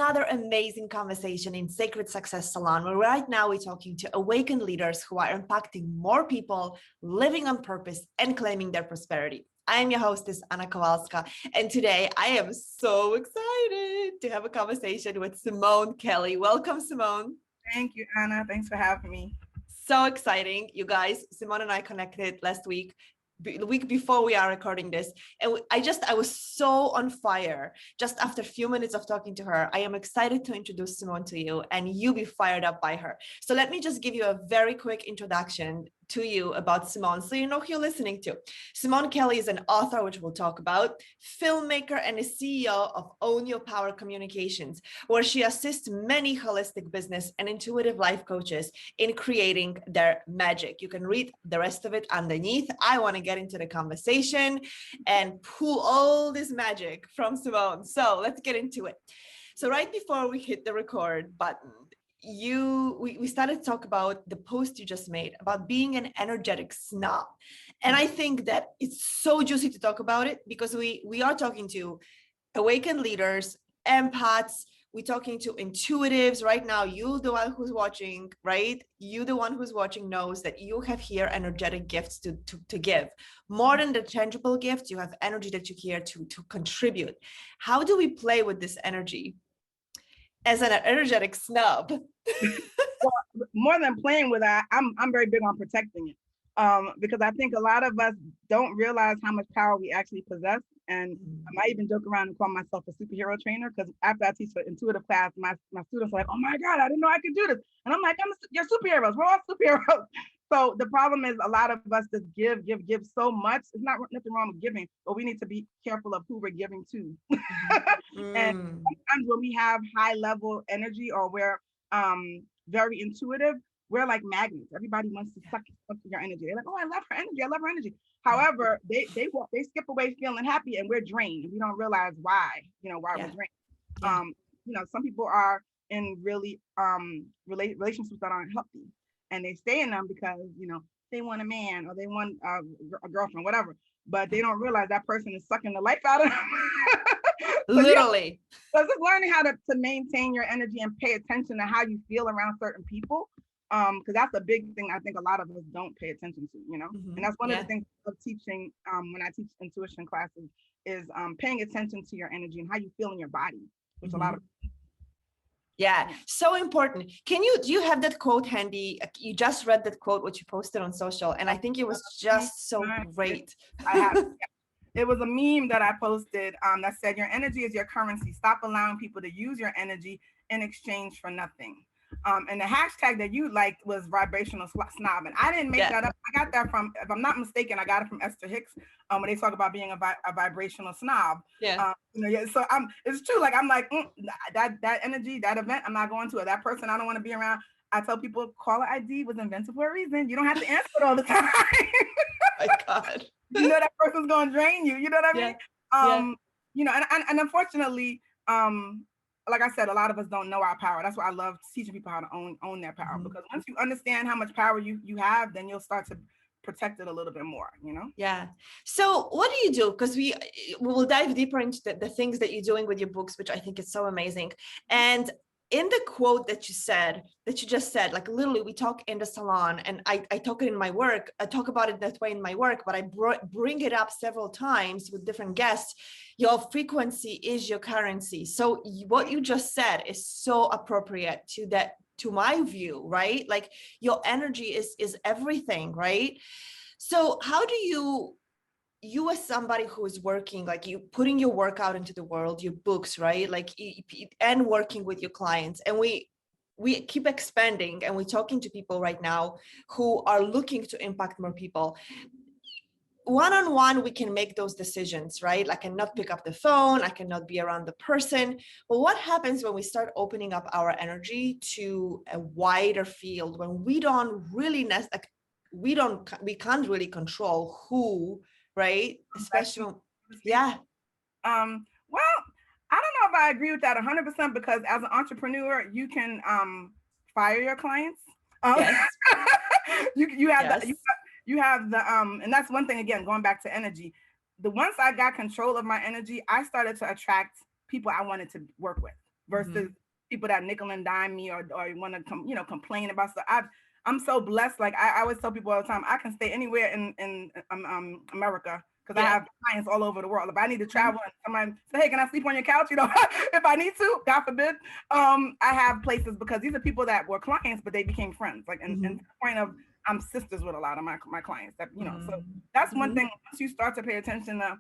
another amazing conversation in Sacred Success Salon, where right now we're talking to awakened leaders who are impacting more people, living on purpose and claiming their prosperity. I am your hostess, Anna Kowalska, and today I am so excited to have a conversation with Simone Kelly. Welcome, Simone. Thank you, Anna. Thanks for having me. So exciting, you guys. Simone and I connected last week, the week before we are recording this, and I was so on fire just after a few minutes of talking to her. I am excited to introduce Simone to you, and you be fired up by her. So let me just give you a very quick introduction to you about Simone, so you know who you're listening to. Simone Kelly is an author, which we'll talk about, filmmaker, and a CEO of Own Your Power Communications, where she assists many holistic business and intuitive life coaches in creating their magic. You can read the rest of it underneath. I want to get into the conversation and pull all this magic from Simone. So let's get into it. So right before we hit the record button, we started to talk about the post you just made about being an energetic snob. And I think that it's so juicy to talk about it because we are talking to awakened leaders, empaths, we're talking to intuitives. Right now, you, the one who's watching, right? You, the one who's watching, knows that you have here energetic gifts to give. More than the tangible gifts, you have energy that you here to contribute. How do we play with this energy as an energetic snob? Well, more than playing with that, I'm very big on protecting it. Because I think a lot of us don't realize how much power we actually possess. And I might even joke around and call myself a superhero trainer, because after I teach the intuitive class, my students are like, "Oh my God, I didn't know I could do this." And I'm like, "You're superheroes. We're all superheroes." So the problem is a lot of us just give so much. It's not nothing wrong with giving, but we need to be careful of who we're giving to. And sometimes when we have high level energy, or we're very intuitive, we're like magnets. Everybody wants to suck your energy. They're like, "Oh, I love her energy. I love her energy." However, they skip away feeling happy, and we're drained. We don't realize why we're drained. Some people are in really relationships that aren't healthy, and they stay in them because they want a man, or they want a girlfriend, whatever. But they don't realize that person is sucking the life out of them. Literally. So just learning how to maintain your energy and pay attention to how you feel around certain people. Because that's a big thing I think a lot of us don't pay attention to, and that's one of the things of teaching when I teach intuition classes is paying attention to your energy and how you feel in your body, which a lot of so important. Do you have that quote handy? You just read that quote which you posted on social, and I think it was just so great. I have. It was a meme that I posted that said, "Your energy is your currency. Stop allowing people to use your energy in exchange for nothing." And the hashtag that you liked was vibrational snob. And I didn't make that up. I got that from, if I'm not mistaken, I got it from Esther Hicks when they talk about being a vibrational snob. So it's true. Like, I'm like, that energy, that event, I'm not going to it. That person I don't want to be around. I tell people, caller ID was invented for a reason. You don't have to answer it all the time. My God. That person's going to drain you. You know what I mean? And unfortunately, like I said, a lot of us don't know our power. That's why I love teaching people how to own their power. Because once you understand how much power you have, then you'll start to protect it a little bit more, Yeah. So what do you do? Because we will dive deeper into the things that you're doing with your books, which I think is so amazing. And in the quote that you just said, like literally we talk in the salon, and I talk it in my work. I talk about it that way in my work, but I bring it up several times with different guests. Your frequency is your currency. So what you just said is so appropriate to my view, right? Like your energy is everything, right? So how do you as somebody who is working, like you putting your work out into the world, your books, right? Like, and working with your clients, and we keep expanding, and we're talking to people right now who are looking to impact more people. One-on-one, we can make those decisions, right? I cannot pick up the phone, I cannot be around the person. But what happens when we start opening up our energy to a wider field, when we don't really we can't really control who, right? Especially Well, I don't know if I agree with that 100%, because as an entrepreneur, you can fire your clients. You have you have the and that's one thing, again, going back to energy. Once I got control of my energy, I started to attract people I wanted to work with. versus people that nickel and dime me or want to complain about stuff. I'm so blessed. Like I always tell people all the time, I can stay anywhere in America because I have clients all over the world. If I need to travel and somebody say, hey, can I sleep on your couch? You know, if I need to, God forbid, I have places because these are people that were clients, but they became friends. Like, and to the point of I'm sisters with a lot of my clients that, so that's one thing. Once you start to pay attention to,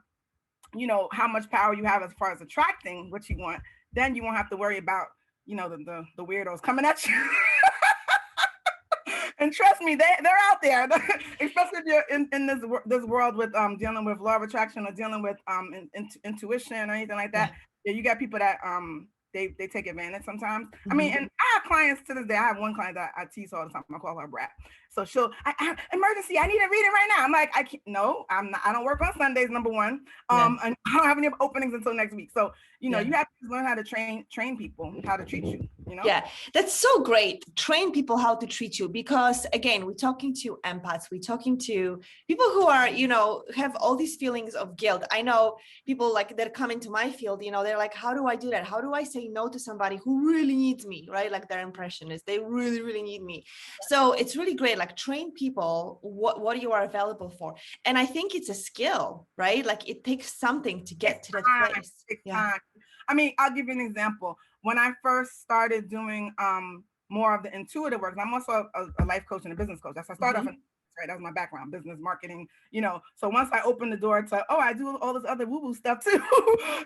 how much power you have as far as attracting what you want, then you won't have to worry about, the weirdos coming at you. And trust me, they're out there, especially if you're in this world with dealing with law of attraction or dealing with intuition or anything like that. Yeah, you got people that they take advantage sometimes. I mean, and I have clients to this day. I have one client that I tease all the time. I call her a brat. So I emergency, I need a reading right now. I'm like, I don't work on Sundays, number one. And I don't have any openings until next week. So, you have to learn how to train people, how to treat you, Yeah, that's so great. Train people how to treat you, because again, we're talking to empaths. We're talking to people who are, have all these feelings of guilt. I know people like that come into my field, they're like, how do I do that? How do I say no to somebody who really needs me, right? Like their impression is they really, really need me. So it's really great. Like train people what you are available for. And I think it's a skill, right? Like it takes something to get to that place. Yeah. I mean, I'll give you an example. When I first started doing more of the intuitive work, I'm also a life coach and a business coach. That's I started off in, right? That was my background, business marketing, So once I opened the door to, I do all this other woo-woo stuff too,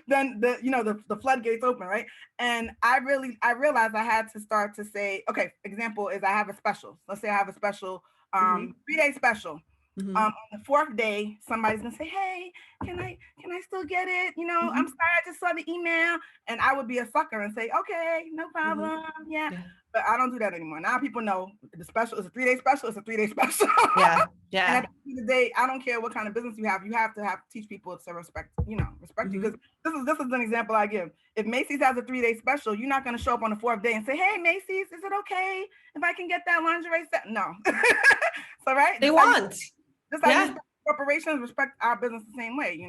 then the floodgates open, right? And I realized I had to start to say, okay, example is I have a special. Let's say I have a special 3-day special. On the 4th day, somebody's gonna say, hey, can I still get it? I'm sorry, I just saw the email. And I would be a sucker and say, okay, no problem. Yeah. But I don't do that anymore. Now people know the special is a 3-day special, it's a 3-day special. Yeah. And at the end of the day, I don't care what kind of business you have to teach people to respect you. Because this is an example I give. If Macy's has a 3-day special, you're not gonna show up on the 4th day and say, hey, Macy's, is it okay if I can get that lingerie set? No. So right? They want. Corporations respect our business the same way,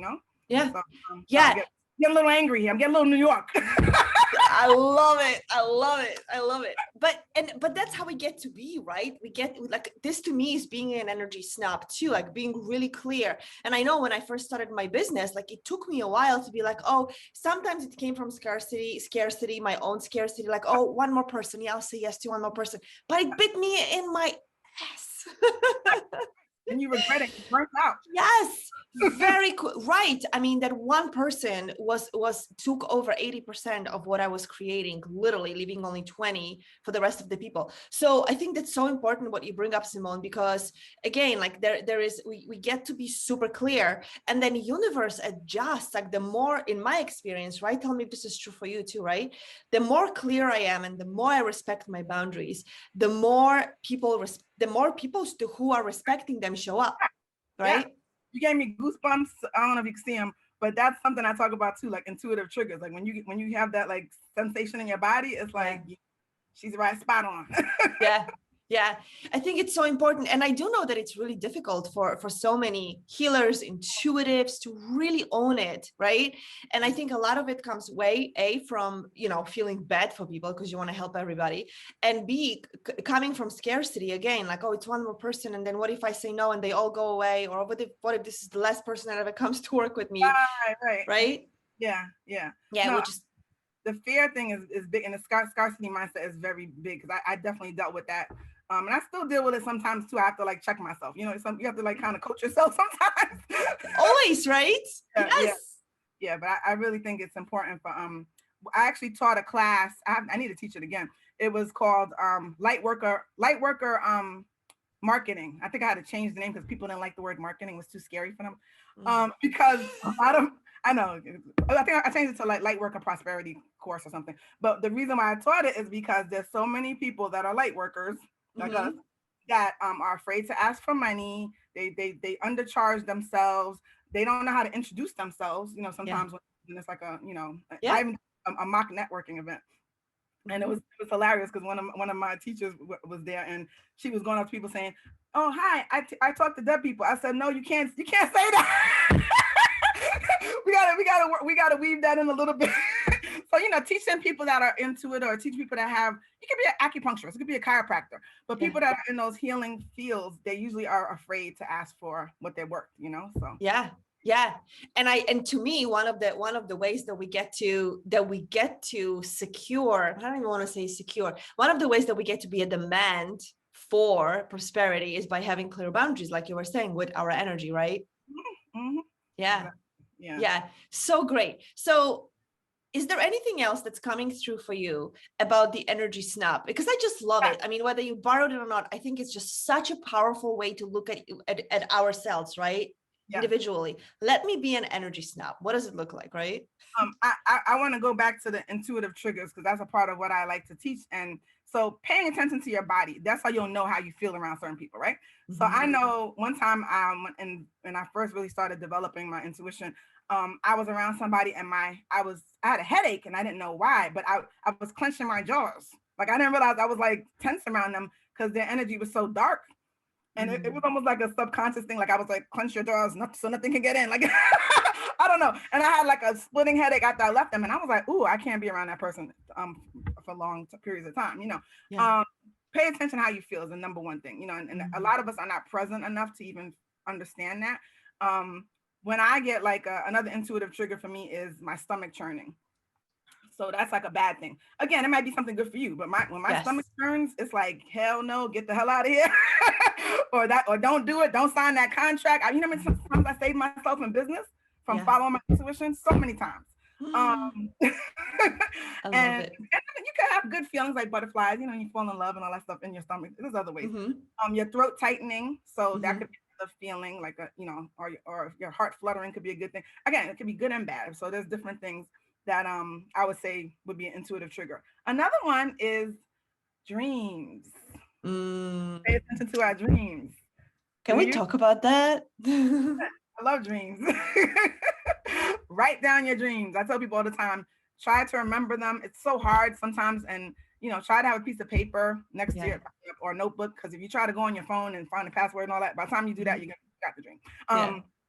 Yeah. So, get a little angry. I'm getting a little New York. I love it. I love it. I love it. But that's how we get to be, right? We get like this to me is being an energy snob too, like being really clear. And I know when I first started my business, like it took me a while to be like, oh, sometimes it came from scarcity, my own scarcity, like, oh, one more person. Yeah, I'll say yes to one more person. But it bit me in my ass. And you regret it, you burnt out. Yes, very cool. Right. I mean, that one person took over 80% of what I was creating, literally leaving only 20 for the rest of the people. So I think that's so important what you bring up, Simone, because again, like we get to be super clear, and then universe adjusts. Like the more, in my experience, right? Tell me if this is true for you too, right? The more clear I am and the more I respect my boundaries, the more people who are respecting them show up, right? Yeah. You gave me goosebumps. I don't know if you can see them, but that's something I talk about too, like intuitive triggers. Like when you have that like sensation in your body, it's like she's right spot on. Yeah, I think it's so important. And I do know that it's really difficult for so many healers, intuitives to really own it, right? And I think a lot of it comes from, feeling bad for people because you want to help everybody. And B, coming from scarcity again, like, oh, it's one more person. And then what if I say no and they all go away? Or what if this is the last person that ever comes to work with me? Right? Yeah. No, which is the fear thing is big, and the scarcity mindset is very big because I definitely dealt with that. And I still deal with it sometimes too. I have to like check myself. You have to like kind of coach yourself sometimes. Always, right? Yes. Yeah, but I really think it's important for I actually taught a class. I need to teach it again. It was called light worker marketing. I think I had to change the name because people didn't like the word marketing. It was too scary for them. Because a lot of I know. I think I changed it to like light worker prosperity course or something. But the reason why I taught it is because there's so many people that are light workers like us that are afraid to ask for money. They undercharge themselves. They don't know how to introduce themselves. Sometimes when it's like I even a mock networking event. And it was hilarious because one of my teachers was there, and she was going up to people saying, "Oh, hi, I talk to dead people." I said, "No, you can't say that." we gotta weave that in a little bit. So, teaching people that are into it, or teach people that have, you could be an acupuncturist, it could be a chiropractor, but people that are in those healing fields, they usually are afraid to ask for what they're worth, so. Yeah. And to me, one of the ways that we get to secure, I don't even want to say secure. One of the ways that we get to be a demand for prosperity is by having clear boundaries, like you were saying, with our energy, right? Mm-hmm. Yeah. Exactly. Yeah. So great. So is there anything else that's coming through for you about the energy snob? Because I just love it. I mean, whether you borrowed it or not, I think it's just such a powerful way to look at ourselves, right? Individually. Let me be an energy snob. What does it look like, right? I want to go back to the intuitive triggers, because that's a part of what I like to teach. And so paying attention to your body, that's how you'll know how you feel around certain people, right? Mm-hmm. So I know one time when I first really started developing my intuition, I was around somebody and I had a headache and I didn't know why, but I was clenching my jaws. Like I didn't realize I was like tense around them because their energy was so dark. And it was almost like a subconscious thing. Like I was like, clench your jaws so nothing can get in. Like, I don't know. And I had like a splitting headache after I left them. And I was like, ooh, I can't be around that person for long periods of time, Pay attention to how you feel is the number one thing, and a lot of us are not present enough to even understand that. When I get like another intuitive trigger for me is my stomach churning. So that's like a bad thing. Again, it might be something good for you, but when my stomach turns, it's like, hell no, get the hell out of here. or don't do it. Don't sign that contract. Sometimes I saved myself in business from following my intuition so many times. And you can have good feelings like butterflies, you fall in love and all that stuff in your stomach. There's other ways. Your throat tightening. So that could be a feeling like or your heart fluttering could be a good thing. Again, it could be good and bad. So there's different things that I would say would be an intuitive trigger. Another one is dreams. Pay attention to our dreams. Can we talk about that? I love dreams. Write down your dreams. I tell people all the time, try to remember them. It's so hard sometimes, and try to have a piece of paper next to your or a notebook, because if you try to go on your phone and find the password and all that, by the time you do that, you got the dream.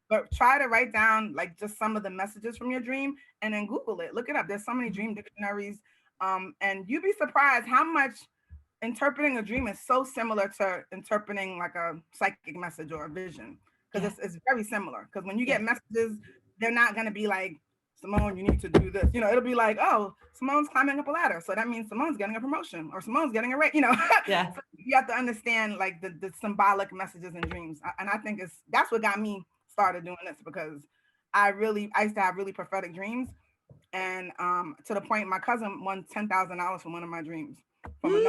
But try to write down like just some of the messages from your dream and then Google it. Look it up. There's so many dream dictionaries. And you'd be surprised how much interpreting a dream is so similar to interpreting like a psychic message or a vision. Because it's very similar. Because when you get messages, they're not going to be like, Simone, you need to do this. It'll be like, oh, Simone's climbing up a ladder. So that means Simone's getting a promotion or Simone's getting a raise, So you have to understand like the symbolic messages in dreams. And I think that's what got me started doing this, because I used to have really prophetic dreams, and to the point my cousin won $10,000 from one of my dreams from a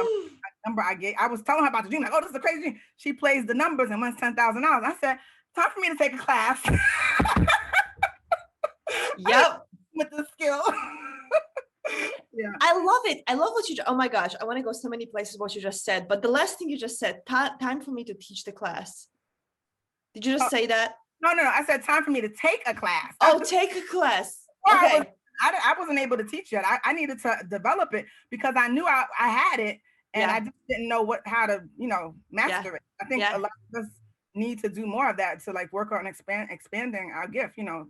number I gave. I was telling her about the dream, like, oh, this is a crazy dream. She plays the numbers and wins $10,000. I said, time for me to take a class. With the skill. I love it. I love what you, oh my gosh, I want to go so many places what you just said, but the last thing you just said, time for me to teach the class. Did you just say that? No. I said time for me to take a class. Oh, take a class. Okay. I wasn't able to teach yet. I needed to develop it because I knew I had it, and I just didn't know how to, master it. I think a lot of us need to do more of that to like work on expanding our gift. I mean,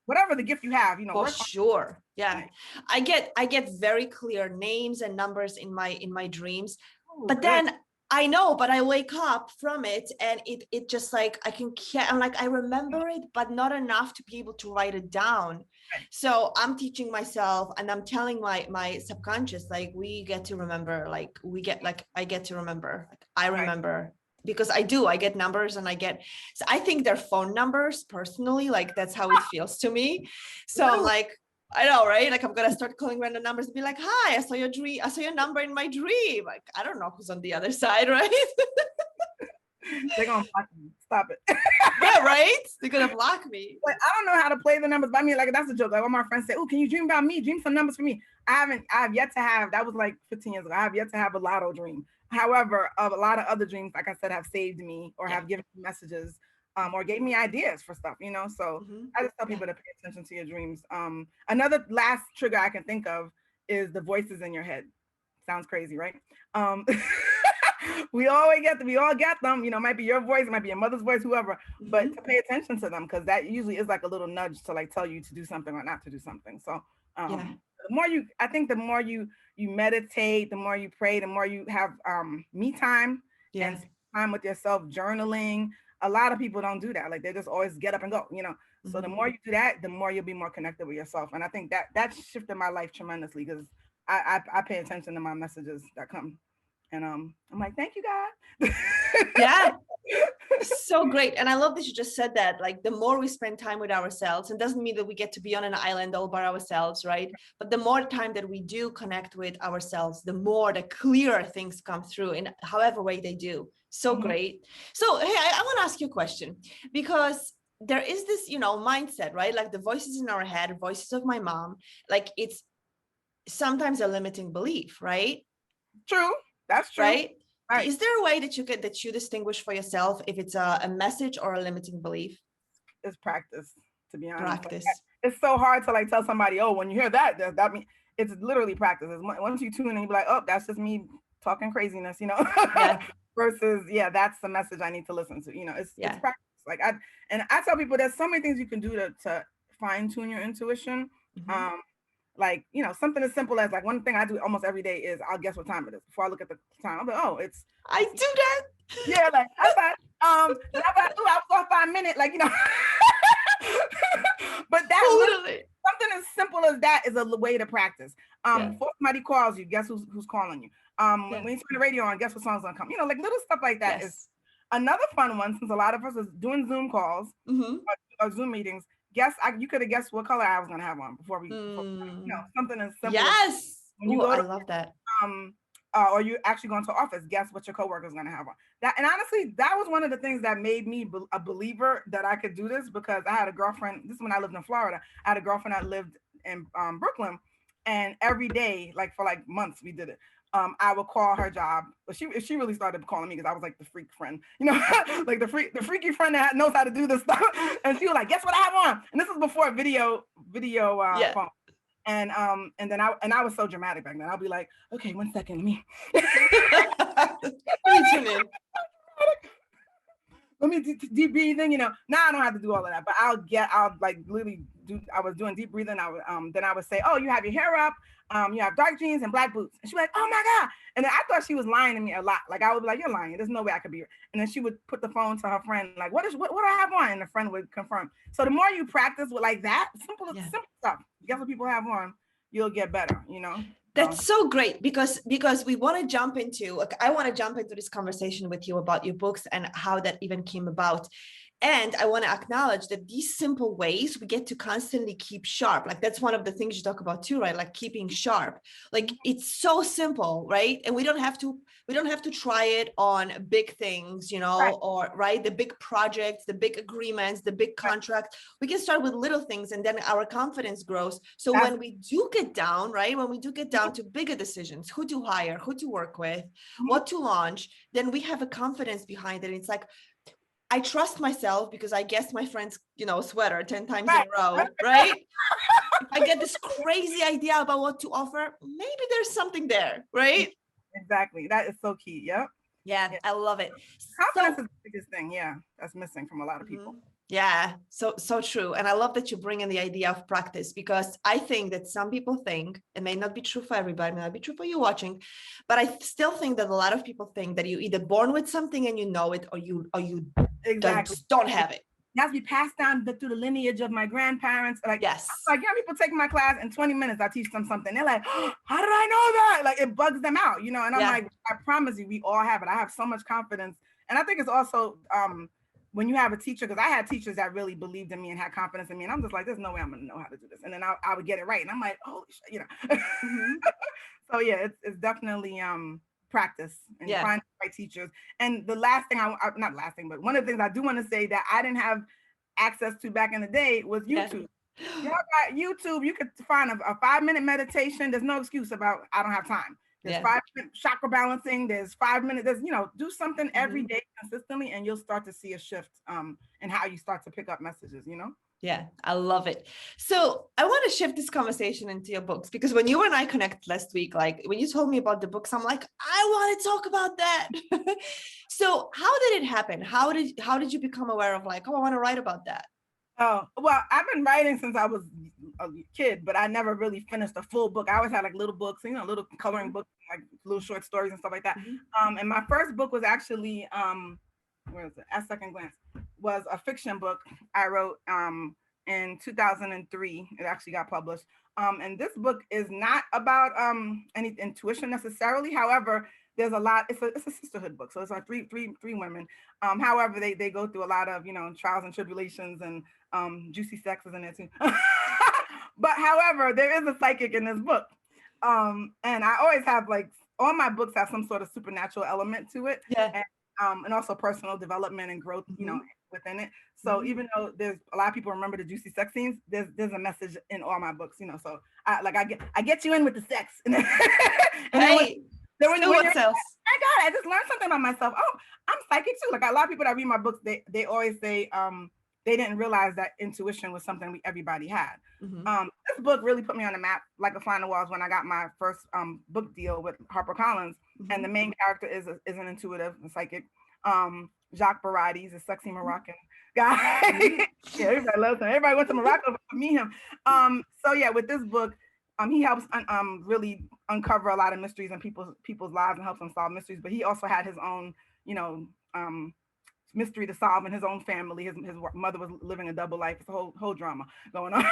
whatever the gift you have, For sure. Yeah. I get very clear names and numbers in my dreams, but then I know, but I wake up from it and it just like, I'm like, I remember it, but not enough to be able to write it down. So I'm teaching myself and I'm telling my subconscious, like, I get to remember, like I remember because I get numbers and so I think they're phone numbers personally, like that's how it feels to me. So I'm like, I know, right? Like I'm gonna start calling random numbers and be like, hi, I saw your number in my dream. Like, I don't know who's on the other side, right? They're gonna block me. Stop it. Yeah, right? They're gonna block me. But I don't know how to play the numbers. But I mean, like that's a joke. Like all my friends say, oh, can you dream about me? Dream some numbers for me. I have yet to have, that was like 15 years ago. I have yet to have a lotto dream. However, a lot of other dreams, like I said, have saved me or have given me messages. Or gave me ideas for stuff, So I just tell people to pay attention to your dreams. Another last trigger I can think of is the voices in your head. Sounds crazy, right? We all get them. It might be your voice, it might be your mother's voice, whoever. But to pay attention to them, because that usually is like a little nudge to like tell you to do something or not to do something. So The more I think the more you meditate, the more you pray, the more you have me time and time with yourself, journaling. A lot of people don't do that. Like they just always get up and go, you know. So the more you do that, the more you'll be more connected with yourself. And I think that shifted my life tremendously because I pay attention to my messages that come. And I'm like, thank you, God. Yeah. So great. And I love that you just said that, like the more we spend time with ourselves, and doesn't mean that we get to be on an island all by ourselves, right? But the more time that we do connect with ourselves, the more, the clearer things come through in however way they do. So great. So, hey, I want to ask you a question, because there is this, you know, mindset, right? Like the voices in our head, voices of my mom, like it's sometimes a limiting belief, right? True. That's true. Right? Right. Is there a way that you distinguish for yourself if it's a message or a limiting belief? It's practice, to be honest. Practice. Like, it's so hard to like tell somebody, oh, when you hear that means it's literally practice. It's once you tune in, you be like, oh, that's just me talking craziness, you know. Yeah. Versus, that's the message I need to listen to. You know, it's practice. Like I tell people there's so many things you can do to fine tune your intuition. Like, you know, something as simple as like one thing I do almost every day is I'll guess what time it is before I look at the time. I'm like, oh, I do that. Yeah, like I was off by a minute, like, you know. But that something as simple as that is a way to practice. Before somebody calls you, guess who's calling you? When you turn the radio on, guess what song's gonna come? You know, like little stuff like that is another fun one, since a lot of us is doing Zoom calls or Zoom meetings. You could have guessed what color I was gonna have on before you know, something as simple. Yes. When you go I love that. Or you actually go into office, guess what your coworker is gonna have on. That, and honestly, that was one of the things that made me a believer that I could do this, because I had a girlfriend. This is when I lived in Florida. I had a girlfriend that lived in Brooklyn, and every day, like for like months, we did it. I would call her job, but she really started calling me because I was like the freak friend, you know, like the freaky friend that knows how to do this stuff. And she was like, "Guess what I have on?" And this was before video phone. And then I was so dramatic back then. I'll be like, "Okay, 1 second, let me tune in. Let me deep breathing, you know. Now I don't have to do all of that, but I'll like literally I was doing deep breathing. Then I would say, "Oh, you have your hair up, you have dark jeans and black boots." And she'd be like, "Oh my God." And then I thought she was lying to me a lot. Like I would be like, "You're lying. There's no way I could be here." And then she would put the phone to her friend, like, what do I have on? And the friend would confirm. So the more you practice with like that, simple stuff, guess what people have on, you'll get better, you know. That's so great, because we want to jump into, I want to jump into this conversation with you about your books and how that even came about. And I want to acknowledge that these simple ways we get to constantly keep sharp. Like that's one of the things you talk about too, right? Like keeping sharp. Like it's so simple, right? And we don't have to try it on big things, you know, or the big projects, the big agreements, the big contracts. We can start with little things, and then our confidence grows. So when we do get down, right? When we do get down to bigger decisions, who to hire, who to work with, what to launch, then we have a confidence behind it. It's like, I trust myself because I guess my friend's, you know, sweater 10 times in a row, right? If I get this crazy idea about what to offer, maybe there's something there, right? Exactly. That is so key. Yep. Yeah, I love it. Confidence is the biggest thing. Yeah, that's missing from a lot of people. Yeah, so true. And I love that you bring in the idea of practice, because I think that some people think, it may not be true for everybody, it may not be true for you watching, but I still think that a lot of people think that you're either born with something and you know it, or you just don't have it. It has to be passed down through the lineage of my grandparents. Like, yes. Like, people take my class in 20 minutes, I teach them something. They're like, oh, how did I know that? Like, it bugs them out, you know? And I'm like, I promise you, we all have it. I have so much confidence. And I think it's also, when you have a teacher, because I had teachers that really believed in me and had confidence in me, and I'm just like, there's no way I'm going to know how to do this. And then I would get it right. And I'm like, oh, you know. So yeah, it's definitely practice and find the right teachers. And the last thing not last thing, but one of the things I do want to say that I didn't have access to back in the day was YouTube. Y'all got YouTube. You could find a 5-minute meditation. There's no excuse about I don't have time. There's 5-minute chakra balancing. There's 5 minutes. There's, you know, do something every day consistently, and you'll start to see a shift in how you start to pick up messages, you know? Yeah, I love it. So I want to shift this conversation into your books, because when you and I connected last week, like when you told me about the books, I'm like, I want to talk about that. So how did it happen? How did you become aware of like, oh, I want to write about that? Oh, well, I've been writing since I was a kid, but I never really finished a full book. I always had like little books, you know, little coloring books, like little short stories and stuff like that. And my first book was actually, where is it? At Second Glance, was a fiction book I wrote in 2003. It actually got published. And this book is not about any intuition necessarily. However, there's a lot. It's a sisterhood book, so it's like three women. However, they go through a lot of, you know, trials and tribulations, and juicy sex is in there too. But however, there is a psychic in this book, and I always have, like, all my books have some sort of supernatural element to it, and also personal development and growth, you know, within it. So even though there's a lot of people remember the juicy sex scenes, there's a message in all my books, you know. So I get you in with the sex, and then, hey. Then when what else? My God, I just learned something about myself. Oh, I'm psychic too. Like, a lot of people that read my books, they always say they didn't realize that intuition was something everybody had. This book really put me on the map, like a fly on the walls, when I got my first book deal with HarperCollins. And the main character is an intuitive, a psychic. Jacques Barati's a sexy Moroccan guy. Yeah, everybody loves him. Everybody went to Morocco to meet him. So yeah, with this book, he helps really uncover a lot of mysteries in people's lives and helps them solve mysteries. But he also had his own, you know, mystery to solve in his own family. His mother was living a double life. It's a whole drama going on.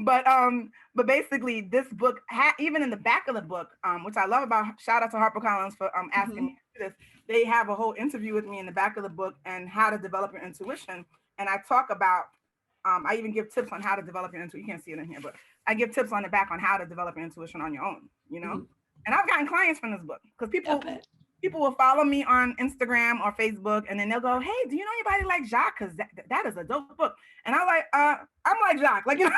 But basically, this book even in the back of the book, which I love about, shout out to HarperCollins for asking me to do this. They have a whole interview with me in the back of the book and how to develop your intuition. And I talk about, I even give tips on how to develop your intuition. You can't see it in here, but I give tips on the back on how to develop your intuition on your own, you know? And I've gotten clients from this book, because people will follow me on Instagram or Facebook, and then they'll go, hey, do you know anybody like Jacques? Because that is a dope book. And I'm like Jacques, like, you know.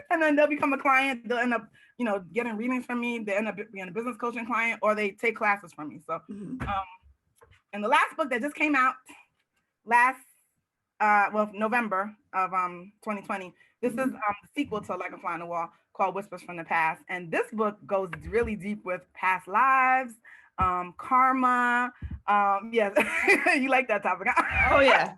And then they'll become a client. They'll end up, you know, getting readings from me. They end up being a business coaching client, or they take classes from me. So, and the last book that just came out November of 2020. This is the sequel to Like a Fly on the Wall, called Whispers from the Past. And this book goes really deep with past lives, karma. Yes, you like that topic? Oh yeah.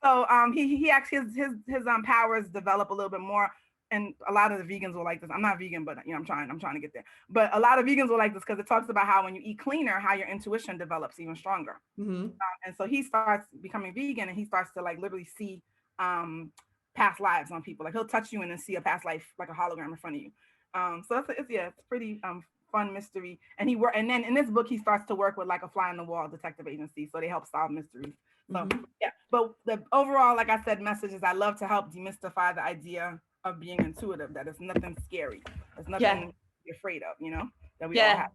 So he actually his powers develop a little bit more. And a lot of the vegans will like this. I'm not vegan, but you know, I'm trying to get there. But a lot of vegans will like this because it talks about how when you eat cleaner, how your intuition develops even stronger. And so he starts becoming vegan, and he starts to, like, literally see past lives on people. Like, he'll touch you and then see a past life, like a hologram in front of you. So it's pretty fun mystery. And then in this book, he starts to work with, like, a fly on the wall detective agency, so they help solve mysteries. So yeah, but the overall, like I said, message is I love to help demystify the idea of being intuitive, that it's nothing scary. It's nothing to be afraid of, you know, that we all have.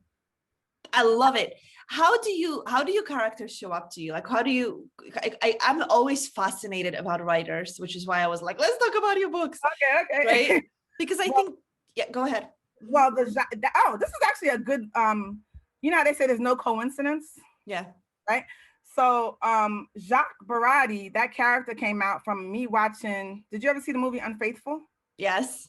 I love it. How do your characters show up to you? Like, how do you, I'm always fascinated about writers, which is why I was like, let's talk about your books. Okay. Right? Because I think, go ahead. Well, this is actually a good, you know how they say there's no coincidence? Yeah. Right? So Jacques Barati, that character came out from me watching, did you ever see the movie Unfaithful? Yes.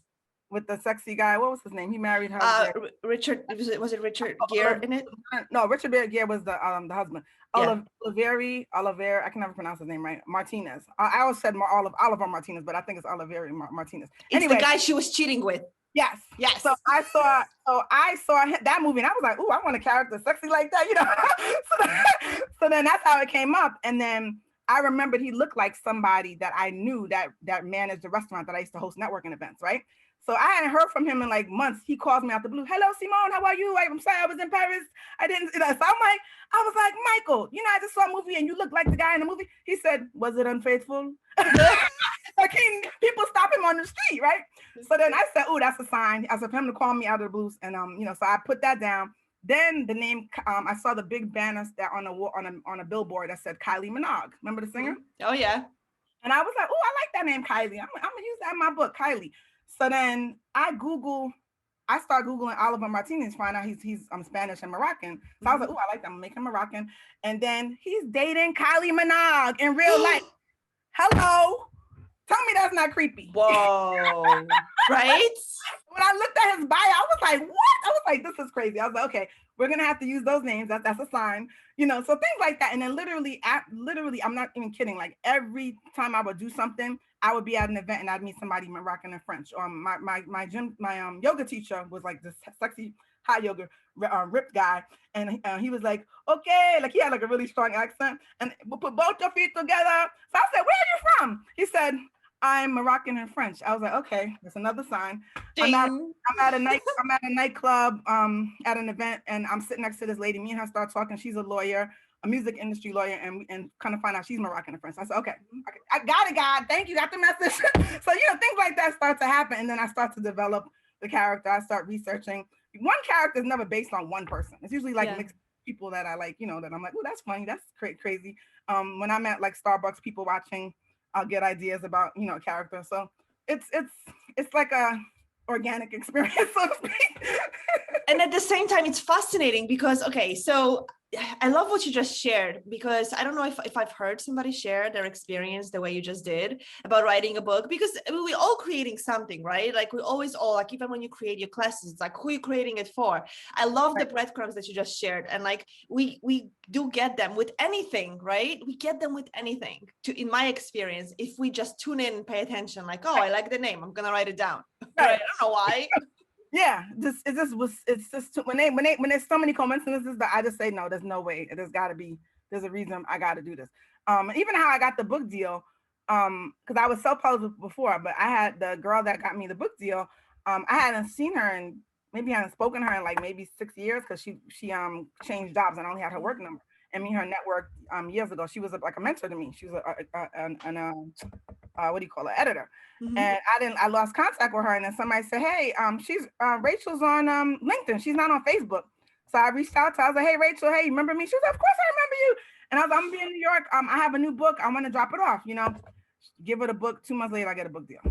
With the sexy guy, what was his name? He married her. Richard, was it Richard Gere in it? No, Richard Gere was the husband. Olivier, I can never pronounce his name right. Martinez. I always said Oliver Martinez, but I think it's Olivier Martinez. It's the guy she was cheating with. Yes. So I saw that movie, and I was like, "Ooh, I want a character sexy like that," you know. So then that's how it came up, and then I remembered he looked like somebody that I knew that managed the restaurant that I used to host networking events, right? So I hadn't heard from him in like months. He calls me out the blue. Hello, Simone, how are you? I'm sorry, I was in Paris. I didn't, so I was like, Michael, you know, I just saw a movie and you look like the guy in the movie. He said, was it Unfaithful? Like, people stop him on the street, right? So then I said, oh, that's a sign. I said for him to call me out of the blues. And, you know, so I put that down. Then the name, I saw the big banners that on a billboard that said Kylie Minogue. Remember the singer? Oh, yeah. And I was like, oh, I like that name, Kylie. I'm going to use that in my book, Kylie. So then I start Googling Oliver Martinez, find out he's Spanish and Moroccan. So I was like, oh, I like that. I'm making him Moroccan. And then he's dating Kylie Minogue in real life. Hello. Tell me that's that's not creepy. Whoa. Right? When I looked at his bio, I was like, what? I was like, this is crazy. I was like, okay, we're gonna have to use those names. That's a sign, you know. So things like that. And then literally, I'm not even kidding. Like every time I would do something, I would be at an event and I'd meet somebody Moroccan and French. My yoga teacher was like this sexy hot yoga ripped guy, and he was like, okay, like he had like a really strong accent, and we'll put both your feet together. So I said, where are you from? He said, I'm Moroccan and French. I was like, okay, that's another sign. I'm at a nightclub, at an event, and I'm sitting next to this lady. Me and her start talking. She's a lawyer, a music industry lawyer, and kind of find out she's Moroccan and French. I said, okay, I got it, God. Thank you, got the message. So, you know, things like that start to happen, and then I start to develop the character. I start researching. One character is never based on one person. It's usually like mixed people that I like, you know, that I'm like, oh, that's funny, that's crazy. When I'm at like Starbucks, people watching, I'll get ideas about, you know, character. So it's like a organic experience, so to speak. And at the same time, it's fascinating because, okay, so I love what you just shared, because I don't know if I've heard somebody share their experience the way you just did about writing a book, because we're all creating something, right? Like we always all, like, even when you create your classes, it's like, who are you creating it for? I love the breadcrumbs that you just shared. And like, we do get them with anything, right? We get them with anything, in my experience, if we just tune in and pay attention, like, oh, I like the name, I'm going to write it down. Right. I don't know why. Yeah, it's just when there's so many coincidences that I just say, no, there's no way. There's a reason I got to do this. Even how I got the book deal, because I was self-published before, but I had the girl that got me the book deal. I hadn't seen her and maybe I hadn't spoken to her in like maybe 6 years, because she changed jobs and I only had her work number. And me and her networked years ago. She was like a mentor to me. She was what do you call it, editor. Mm-hmm. And I lost contact with her. And then somebody said, hey, she's Rachel's on LinkedIn. She's not on Facebook. So I reached out to her. I was like, hey, Rachel, hey, you remember me? She was like, of course I remember you. And I was like, I'm gonna be in New York. I have a new book. I want to drop it off, you know, give her the book. 2 months later, I get a book deal.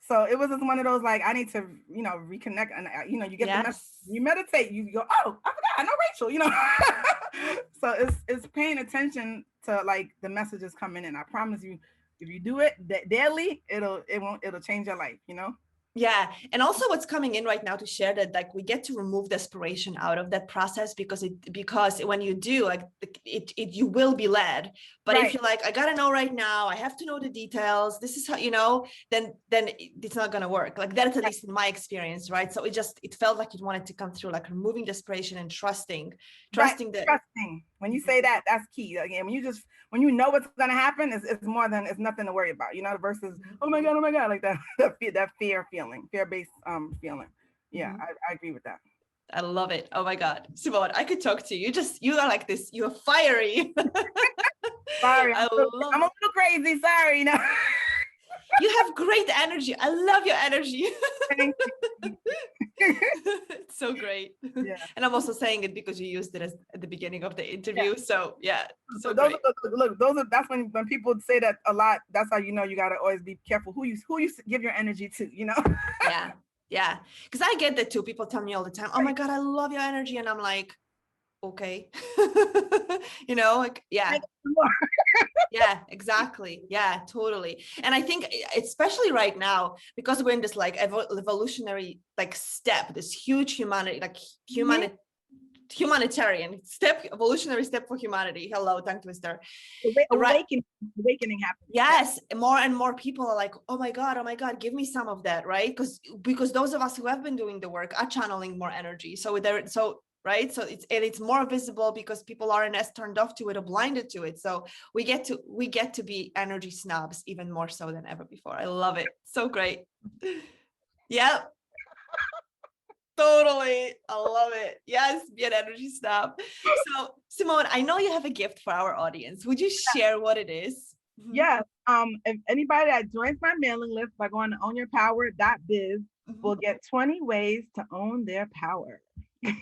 So it was just one of those, like, I need to, you know, reconnect. And, you know, you get the message, you meditate, you go, oh, I forgot, I know Rachel, you know. So it's paying attention to like the messages coming in. I promise you, if you do it daily, it'll change your life, you know? Yeah. And also what's coming in right now to share that, like, we get to remove desperation out of that process, because when you do, like, you will be led. But if you're like, I gotta know right now, I have to know the details, this is how, you know, then it's not gonna work. Like that's at least in my experience, right? So it felt like it wanted to come through, like removing desperation and trusting that. Trusting. When you say that, that's key. Again, when you know what's gonna happen, it's nothing to worry about, you know, versus oh my god, like that fear feeling, fear-based feeling. Yeah, I agree with that. I love it. Oh my God, Simone, I could talk to you. You are like this. You're fiery. Sorry, I'm a little crazy. Sorry, no. You have great energy. I love your energy. Thank you. It's so great. Yeah. And I'm also saying it because you used it at the beginning of the interview. Yeah. So yeah. So that's when people say that a lot. That's how you know you gotta always be careful who you give your energy to, you know? Yeah. Yeah. Because I get that too. People tell me all the time, oh my God, I love your energy. And I'm like, okay. You know, like, yeah. Yeah, exactly. Yeah, totally. And I think especially right now, because we're in this like evolutionary like step, this huge humanitarian step, evolutionary step for humanity. Hello, tongue twister. Awakening happens. Yes, more and more people are like, oh my God, give me some of that, right? Because those of us who have been doing the work are channeling more energy. Right. So it's more visible because people aren't as turned off to it or blinded to it. So we get to be energy snobs even more so than ever before. I love it. So great. Yeah. Totally. I love it. Yes. Be an energy snob. So Simone, I know you have a gift for our audience. Would you share what it is? Yes. If anybody that joins my mailing list by going to ownyourpower.biz will get 20 ways to own their power.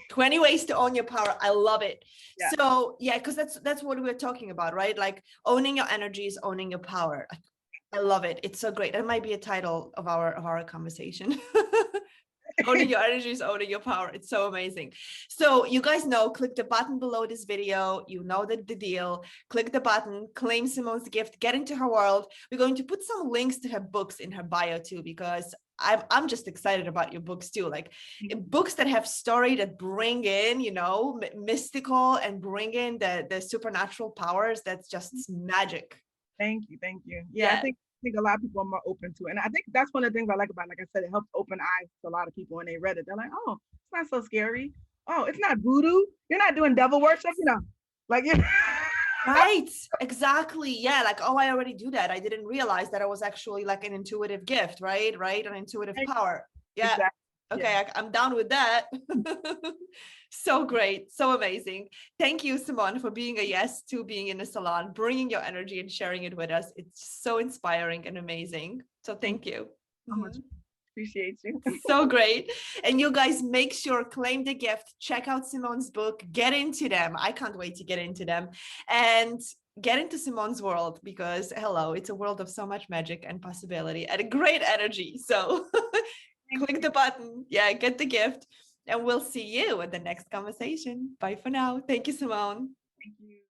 20 ways to own your power. I love it. Yeah. So yeah, because that's what we're talking about, right? Like owning your energy is owning your power. I love it. It's so great. That might be a title of our conversation. Owning your energy is owning your power. It's so amazing. So you guys know, click the button below this video. You know the deal. Click the button, claim Simone's gift, get into her world. We're going to put some links to her books in her bio too, because I'm just excited about your books too. Like books that have story that bring in, you know, mystical and bring in the supernatural powers. That's just magic. Thank you. Thank you. Yeah, I think a lot of people are more open to it. And I think that's one of the things I like about it. Like I said, it helps open eyes to a lot of people when they read it. They're like, oh, it's not so scary. Oh, it's not voodoo. You're not doing devil worship, you know. Like right, exactly. Yeah, like, oh, I already do that. I didn't realize that I was actually like an intuitive gift, right? An intuitive power. Yeah. Exactly. Okay, Yeah. I'm down with that. So great, so amazing. Thank you, Simone, for being a yes to being in the salon, bringing your energy and sharing it with us. It's so inspiring and amazing. So thank you. So much. Appreciate you. So great. And you guys, make sure, claim the gift, check out Simone's book, get into them. I can't wait to get into them and get into Simone's world, because hello, it's a world of so much magic and possibility and a great energy. So click the button. Yeah, get the gift. And we'll see you at the next conversation. Bye for now. Thank you, Simone. Thank you.